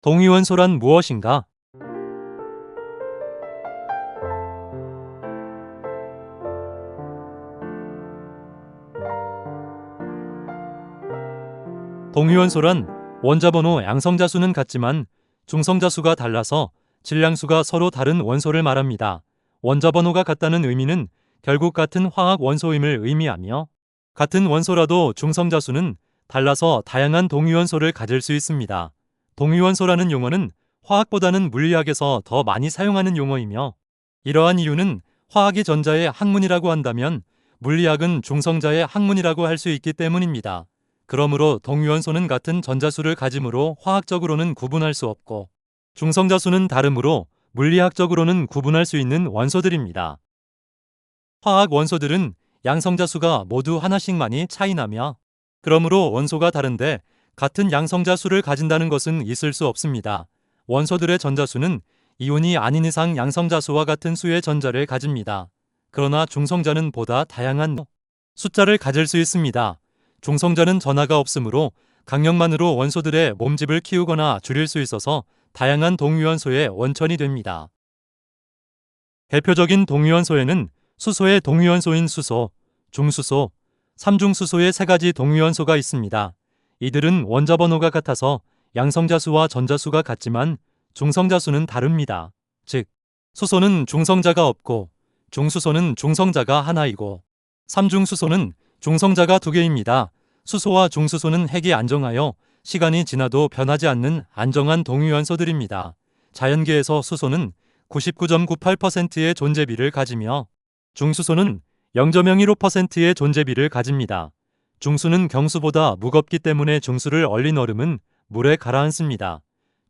동위원소란 무엇인가? 동위원소란 원자번호 양성자수는 같지만 중성자수가 달라서 질량수가 서로 다른 원소를 말합니다. 원자번호가 같다는 의미는 결국 같은 화학 원소임을 의미하며, 같은 원소라도 중성자수는 달라서 다양한 동위원소를 가질 수 있습니다. 동위원소라는 용어는 화학보다는 물리학에서 더 많이 사용하는 용어이며, 이러한 이유는 화학이 전자의 학문이라고 한다면 물리학은 중성자의 학문이라고 할 수 있기 때문입니다. 그러므로 동위원소는 같은 전자수를 가지므로 화학적으로는 구분할 수 없고, 중성자수는 다르므로 물리학적으로는 구분할 수 있는 원소들입니다. 화학 원소들은 양성자수가 모두 하나씩만이 차이나며, 그러므로 원소가 다른데 같은 양성자수를 가진다는 것은 있을 수 없습니다. 원소들의 전자수는 이온이 아닌 이상 양성자수와 같은 수의 전자를 가집니다. 그러나 중성자는 보다 다양한 숫자를 가질 수 있습니다. 중성자는 전하가 없으므로 강력만으로 원소들의 몸집을 키우거나 줄일 수 있어서 다양한 동위원소의 원천이 됩니다. 대표적인 동위원소에는 수소의 동위원소인 수소, 중수소, 삼중수소의 세 가지 동위원소가 있습니다. 이들은 원자번호가 같아서 양성자수와 전자수가 같지만 중성자수는 다릅니다. 즉, 수소는 중성자가 없고 중수소는 중성자가 하나이고 삼중수소는 중성자가 두 개입니다. 수소와 중수소는 핵이 안정하여 시간이 지나도 변하지 않는 안정한 동위원소들입니다. 자연계에서 수소는 99.98%의 존재비를 가지며 중수소는 0.015%의 존재비를 가집니다. 중수는 경수보다 무겁기 때문에 중수를 얼린 얼음은 물에 가라앉습니다.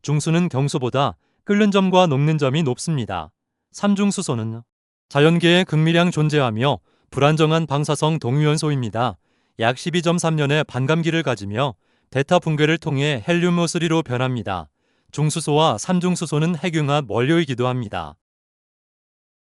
중수는 경수보다 끓는 점과 녹는 점이 높습니다. 삼중수소는 자연계에 극미량 존재하며 불안정한 방사성 동위원소입니다. 약 12.3년의 반감기를 가지며 베타 붕괴를 통해 헬륨 O3로 변합니다. 중수소와 삼중수소는 핵융합 원료이기도 합니다.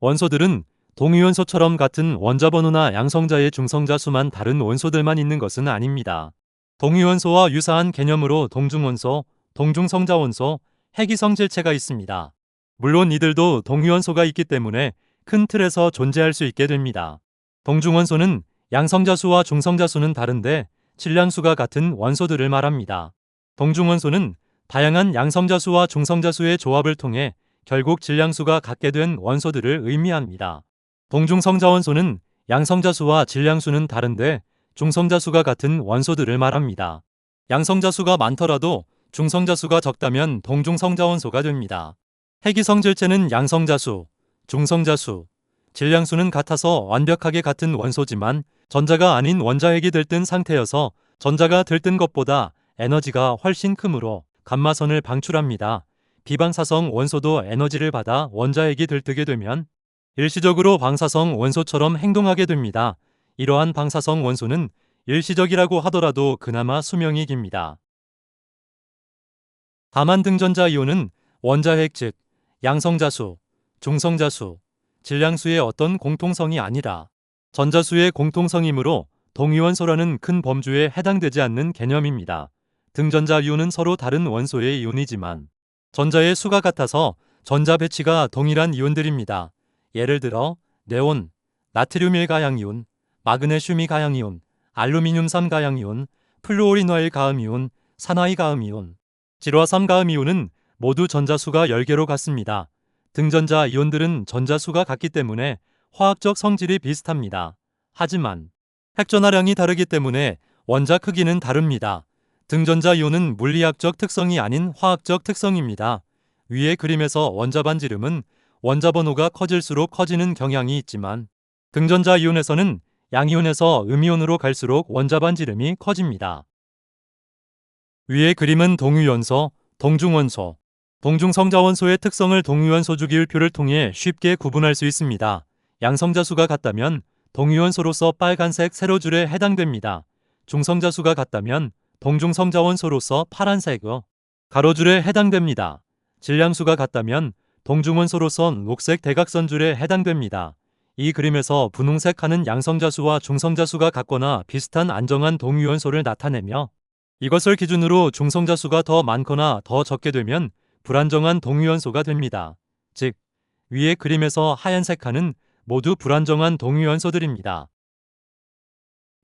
원소들은 동위원소처럼 같은 원자번호나 양성자의 중성자 수만 다른 원소들만 있는 것은 아닙니다. 동위원소와 유사한 개념으로 동중원소, 동중성자원소, 핵이성질체가 있습니다. 물론 이들도 동위원소가 있기 때문에 큰 틀에서 존재할 수 있게 됩니다. 동중원소는 양성자수와 중성자수는 다른데 질량수가 같은 원소들을 말합니다. 동중원소는 다양한 양성자수와 중성자수의 조합을 통해 결국 질량수가 같게 된 원소들을 의미합니다. 동중성자원소는 양성자수와 질량수는 다른데 중성자수가 같은 원소들을 말합니다. 양성자수가 많더라도 중성자수가 적다면 동중성자원소가 됩니다. 핵이성질체는 양성자수, 중성자수, 질량수는 같아서 완벽하게 같은 원소지만 전자가 아닌 원자핵이 들뜬 상태여서 전자가 들뜬 것보다 에너지가 훨씬 크므로 감마선을 방출합니다. 비방사성 원소도 에너지를 받아 원자핵이 들뜨게 되면 일시적으로 방사성 원소처럼 행동하게 됩니다. 이러한 방사성 원소는 일시적이라고 하더라도 그나마 수명이 깁니다. 다만 등전자 이온은 원자핵 즉 양성자수, 중성자수, 질량수의 어떤 공통성이 아니라 전자수의 공통성이므로 동위원소라는 큰 범주에 해당되지 않는 개념입니다. 등전자 이온은 서로 다른 원소의 이온이지만 전자의 수가 같아서 전자 배치가 동일한 이온들입니다. 예를 들어 네온, 나트륨 1가양이온, 마그네슘 2가양이온, 알루미늄 3가양이온, 플루오리노일 가음이온, 산화이 가음이온, 질화 3가음이온은 모두 전자수가 10개로 같습니다. 등전자 이온들은 전자수가 같기 때문에 화학적 성질이 비슷합니다. 하지만 핵전하량이 다르기 때문에 원자 크기는 다릅니다. 등전자 이온은 물리학적 특성이 아닌 화학적 특성입니다. 위의 그림에서 원자 반지름은 원자 번호가 커질수록 커지는 경향이 있지만 등전자 이온에서는 양이온에서 음이온으로 갈수록 원자 반지름이 커집니다. 위의 그림은 동위원소, 동중원소, 동중성자원소의 특성을 동위원소 주기율표를 통해 쉽게 구분할 수 있습니다. 양성자수가 같다면 동위원소로서 빨간색 세로줄에 해당됩니다. 중성자수가 같다면 동중성자원소로서 파란색 가로줄에 해당됩니다. 질량수가 같다면 동중원소로선 녹색 대각선줄에 해당됩니다. 이 그림에서 분홍색 하는 양성자수와 중성자수가 같거나 비슷한 안정한 동위원소를 나타내며 이것을 기준으로 중성자 수가 더 많거나 더 적게 되면 불안정한 동위원소가 됩니다. 즉, 위의 그림에서 하얀색 칸은 모두 불안정한 동위원소들입니다.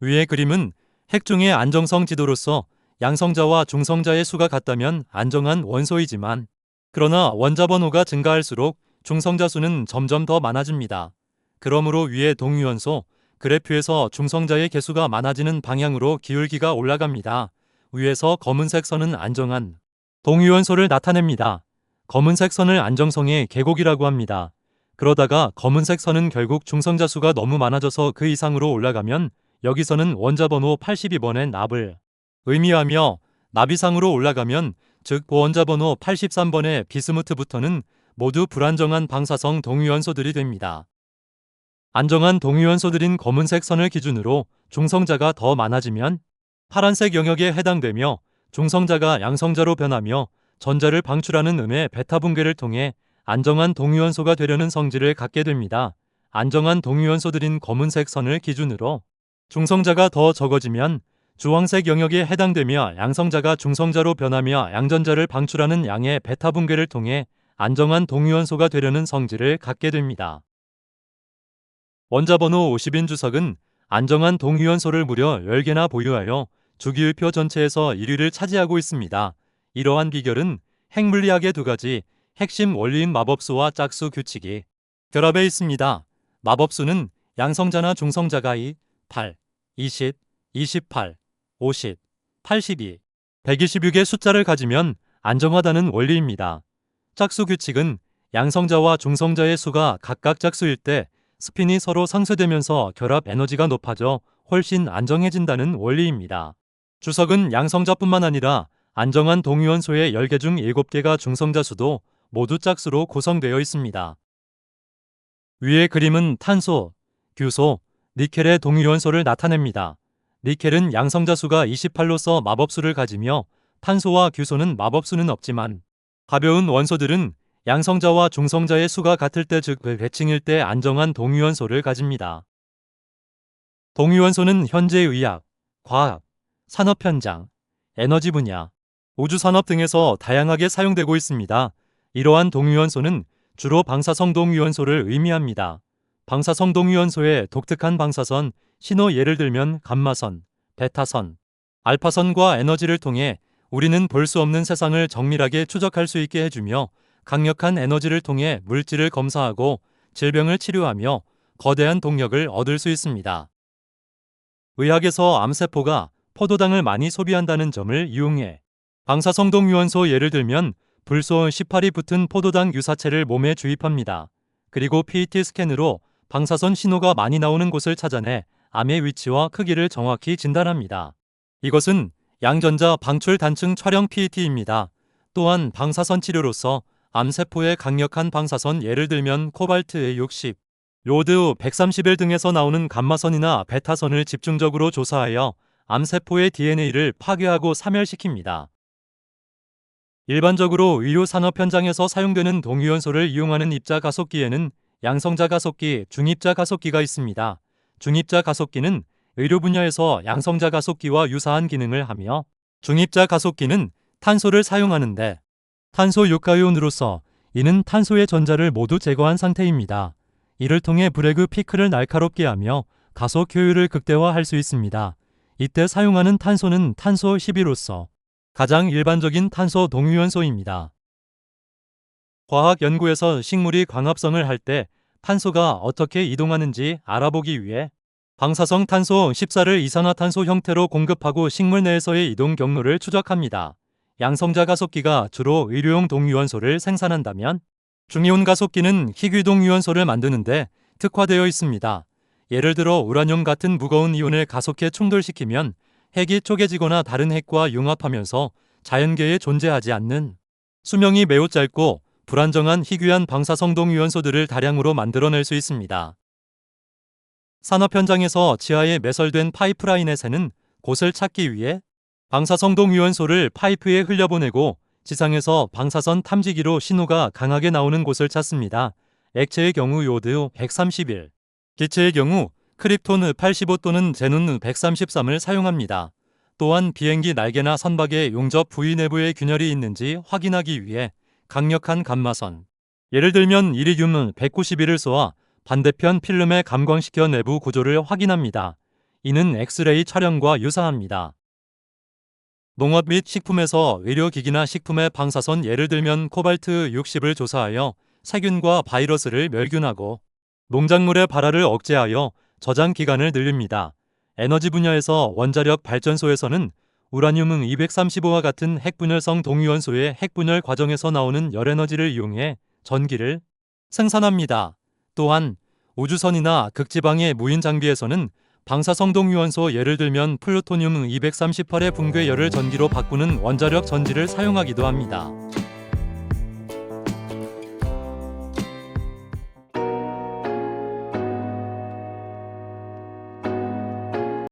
위의 그림은 핵중의 안정성 지도로서 양성자와 중성자의 수가 같다면 안정한 원소이지만, 그러나 원자 번호가 증가할수록 중성자 수는 점점 더 많아집니다. 그러므로 위의 동위원소 그래프에서 중성자의 개수가 많아지는 방향으로 기울기가 올라갑니다. 위에서 검은색 선은 안정한 동위원소를 나타냅니다. 검은색 선을 안정성의 계곡이라고 합니다. 그러다가 검은색 선은 결국 중성자 수가 너무 많아져서 그 이상으로 올라가면 여기서는 원자 번호 82번의 납을 의미하며, 납 이상으로 올라가면 즉 원자 번호 83번의 비스무트부터는 모두 불안정한 방사성 동위원소들이 됩니다. 안정한 동위원소들인 검은색 선을 기준으로 중성자가 더 많아지면 파란색 영역에 해당되며, 중성자가 양성자로 변하며 전자를 방출하는 음의 베타 분괴를 통해 안정한 동위원소가 되려는 성질을 갖게 됩니다. 안정한 동위원소들인 검은색 선을 기준으로 중성자가 더 적어지면 주황색 영역에 해당되며 양성자가 중성자로 변하며 양전자를 방출하는 양의 베타 분괴를 통해 안정한 동위원소가 되려는 성질을 갖게 됩니다. 원자 번호 50인 주석은 안정한 동위원소를 무려 10개나 보유하여 주기율표 전체에서 1위를 차지하고 있습니다. 이러한 비결은 핵물리학의 두 가지 핵심 원리인 마법수와 짝수 규칙이 결합해 있습니다. 마법수는 양성자나 중성자가 2, 8, 20, 28, 50, 82, 126의 숫자를 가지면 안정하다는 원리입니다. 짝수 규칙은 양성자와 중성자의 수가 각각 짝수일 때 스핀이 서로 상쇄되면서 결합 에너지가 높아져 훨씬 안정해진다는 원리입니다. 주석은 양성자뿐만 아니라 안정한 동위원소의 10개 중 7개가 중성자 수도 모두 짝수로 구성되어 있습니다. 위의 그림은 탄소, 규소, 니켈의 동위원소를 나타냅니다. 니켈은 양성자 수가 28로서 마법수를 가지며 탄소와 규소는 마법수는 없지만, 가벼운 원소들은 양성자와 중성자의 수가 같을 때 즉 배칭일 때 안정한 동위원소를 가집니다. 동위원소는 현재 의학, 과학, 산업 현장, 에너지 분야, 우주산업 등에서 다양하게 사용되고 있습니다. 이러한 동위원소는 주로 방사성 동위원소를 의미합니다. 방사성 동위원소의 독특한 방사선, 신호 예를 들면 감마선, 베타선, 알파선과 에너지를 통해 우리는 볼 수 없는 세상을 정밀하게 추적할 수 있게 해주며, 강력한 에너지를 통해 물질을 검사하고 질병을 치료하며 거대한 동력을 얻을 수 있습니다. 의학에서 암세포가 포도당을 많이 소비한다는 점을 이용해 방사성 동위원소 예를 들면 불소 18이 붙은 포도당 유사체를 몸에 주입합니다. 그리고 PET 스캔으로 방사선 신호가 많이 나오는 곳을 찾아내 암의 위치와 크기를 정확히 진단합니다. 이것은 양전자 방출 단층 촬영 PET입니다. 또한 방사선 치료로서 암세포의 강력한 방사선 예를 들면 코발트 60, 로드 131 등에서 나오는 감마선이나 베타선을 집중적으로 조사하여 암세포의 DNA를 파괴하고 사멸시킵니다. 일반적으로 의료 산업 현장에서 사용되는 동위원소를 이용하는 입자 가속기에는 양성자 가속기, 중입자 가속기가 있습니다. 중입자 가속기는 의료 분야에서 양성자 가속기와 유사한 기능을 하며, 중입자 가속기는 탄소를 사용하는데 탄소 육가이온으로서 이는 탄소의 전자를 모두 제거한 상태입니다. 이를 통해 브레그 피크를 날카롭게 하며 가속 효율을 극대화할 수 있습니다. 이때 사용하는 탄소는 탄소 12로서 가장 일반적인 탄소 동위원소입니다. 과학 연구에서 식물이 광합성을 할 때 탄소가 어떻게 이동하는지 알아보기 위해 방사성 탄소 14를 이산화탄소 형태로 공급하고 식물 내에서의 이동 경로를 추적합니다. 양성자 가속기가 주로 의료용 동위원소를 생산한다면, 중이온 가속기는 희귀 동위원소를 만드는데 특화되어 있습니다. 예를 들어 우라늄 같은 무거운 이온을 가속해 충돌시키면 핵이 쪼개지거나 다른 핵과 융합하면서 자연계에 존재하지 않는 수명이 매우 짧고 불안정한 희귀한 방사성 동위원소들을 다량으로 만들어낼 수 있습니다. 산업 현장에서 지하에 매설된 파이프라인의 새는 곳을 찾기 위해 방사성 동위원소를 파이프에 흘려보내고 지상에서 방사선 탐지기로 신호가 강하게 나오는 곳을 찾습니다. 액체의 경우 요드 131, 기체의 경우 크립톤 85 또는 제논 133을 사용합니다. 또한 비행기 날개나 선박의 용접 부위 내부에 균열이 있는지 확인하기 위해 강력한 감마선, 예를 들면 이리듐 191을 쏘아 반대편 필름에 감광시켜 내부 구조를 확인합니다. 이는 엑스레이 촬영과 유사합니다. 농업 및 식품에서 의료기기나 식품의 방사선, 예를 들면 코발트 60을 조사하여 세균과 바이러스를 멸균하고 농작물의 발화를 억제하여 저장 기간을 늘립니다. 에너지 분야에서 원자력 발전소에서는 우라늄 235와 같은 핵분열성 동위원소의 핵분열 과정에서 나오는 열에너지를 이용해 전기를 생산합니다. 또한 우주선이나 극지방의 무인 장비에서는 방사성 동위원소, 예를 들면 플루토늄 238의 붕괴 열을 전기로 바꾸는 원자력 전지를 사용하기도 합니다.